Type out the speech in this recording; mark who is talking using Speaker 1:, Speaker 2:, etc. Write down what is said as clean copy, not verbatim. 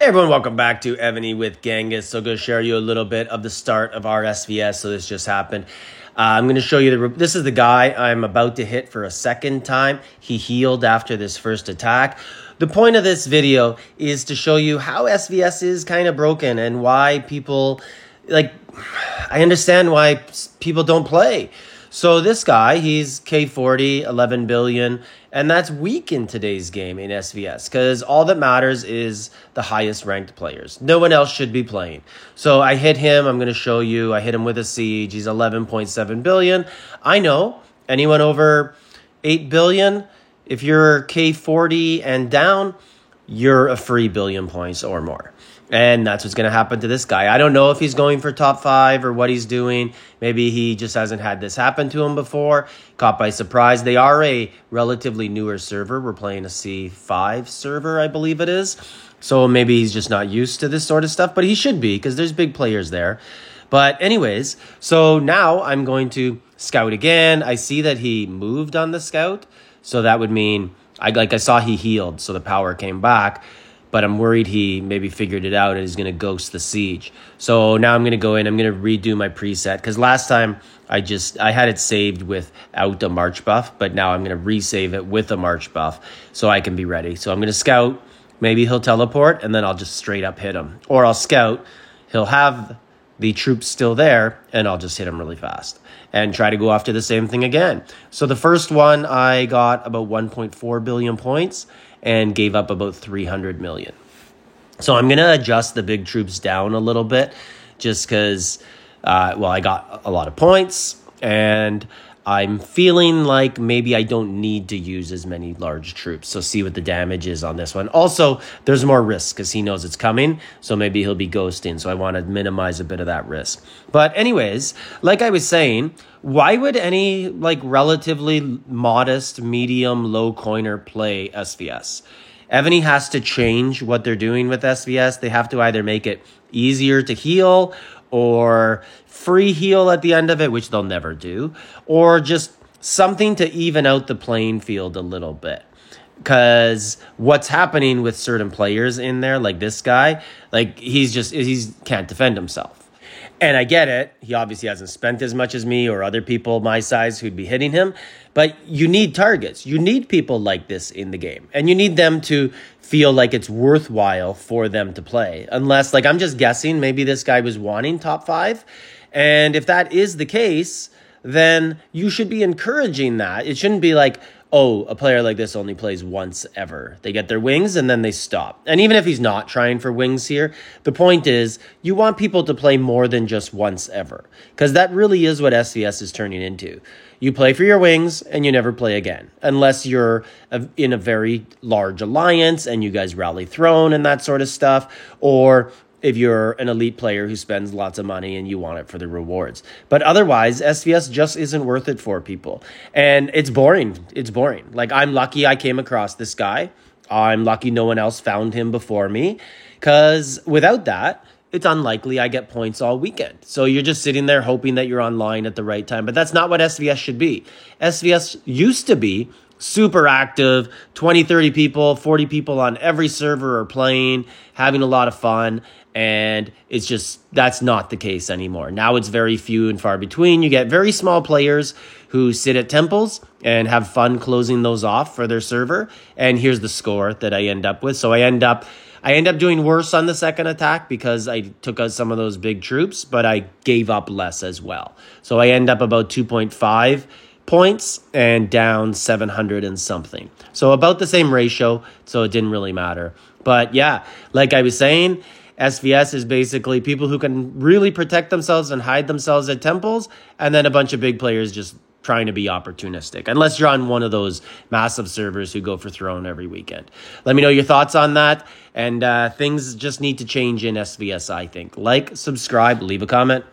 Speaker 1: Hey everyone, welcome back to Evany with Genghis. So I'm going to share you a little bit of the start of our SVS. So this just happened. I'm going to show you, this is the guy I'm about to hit for a second time. He healed after this first attack. The point of this video is to show you how SVS is kind of broken and why people, I understand why people don't play. So this guy, he's K40, 11 billion, and that's weak in today's game in SVS because all that matters is the highest ranked players. No one else should be playing. So I hit him. I'm going to show you. I hit him with a siege. He's 11.7 billion. I know anyone over 8 billion, if you're K40 and down, you're a free billion points or more. And that's what's going to happen to this guy. I don't know if he's going for top 5 or what he's doing. Maybe he just hasn't had this happen to him before. Caught by surprise. They are a relatively newer server. We're playing a C5 server, I believe it is. So maybe he's just not used to this sort of stuff. But he should be because there's big players there. But anyways, so now I'm going to scout again. I see that he moved on the scout. So that would mean, I saw he healed. So the power came back. But I'm worried he maybe figured it out and is going to ghost the siege. So now I'm going to go in. I'm going to redo my preset. Because last time I had it saved without a March buff. But now I'm going to resave it with a March buff so I can be ready. So I'm going to scout. Maybe he'll teleport and then I'll just straight up hit him. Or I'll scout. He'll have the troops still there and I'll just hit him really fast. And try to go after the same thing again. So the first one I got about 1.4 billion points. And gave up about 300 million. So I'm going to adjust the big troops down a little bit just because, I got a lot of points and I'm feeling like maybe I don't need to use as many large troops. So see what the damage is on this one. Also, there's more risk because he knows it's coming. So maybe he'll be ghosting. So I want to minimize a bit of that risk. But anyways, like I was saying, why would any relatively modest, medium, low coiner play SVS? Evany has to change what they're doing with SVS. They have to either make it easier to heal or free heal at the end of it, which they'll never do, or just something to even out the playing field a little bit. Because what's happening with certain players in there, like this guy, he can't defend himself. And I get it. He obviously hasn't spent as much as me or other people my size who'd be hitting him. But you need targets. You need people like this in the game. And you need them to feel like it's worthwhile for them to play. Unless, I'm just guessing, maybe this guy was wanting top 5. And if that is the case, then you should be encouraging that. It shouldn't be like, oh, a player like this only plays once ever. They get their wings and then they stop. And even if he's not trying for wings here, the point is you want people to play more than just once ever. Because that really is what SVS is turning into. You play for your wings and you never play again. Unless you're in a very large alliance and you guys rally throne and that sort of stuff. Or if you're an elite player who spends lots of money and you want it for the rewards. But otherwise, SVS just isn't worth it for people. And it's boring. It's boring. I'm lucky I came across this guy. I'm lucky no one else found him before me. Because without that, it's unlikely I get points all weekend. So you're just sitting there hoping that you're online at the right time. But that's not what SVS should be. SVS used to be super active, 20, 30 people, 40 people on every server are playing, having a lot of fun. And it's just, that's not the case anymore. Now it's very few and far between. You get very small players who sit at temples and have fun closing those off for their server. And here's the score that I end up with. So I end up doing worse on the second attack because I took out some of those big troops, but I gave up less as well. So I end up about 2.5 points and down 700 and something. So about the same ratio, so it didn't really matter. But yeah, like I was saying, SVS is basically people who can really protect themselves and hide themselves at temples, and then a bunch of big players just trying to be opportunistic, unless you're on one of those massive servers who go for throne every weekend. Let me know your thoughts on that, and things just need to change in SVS, I think. Like, subscribe, leave a comment.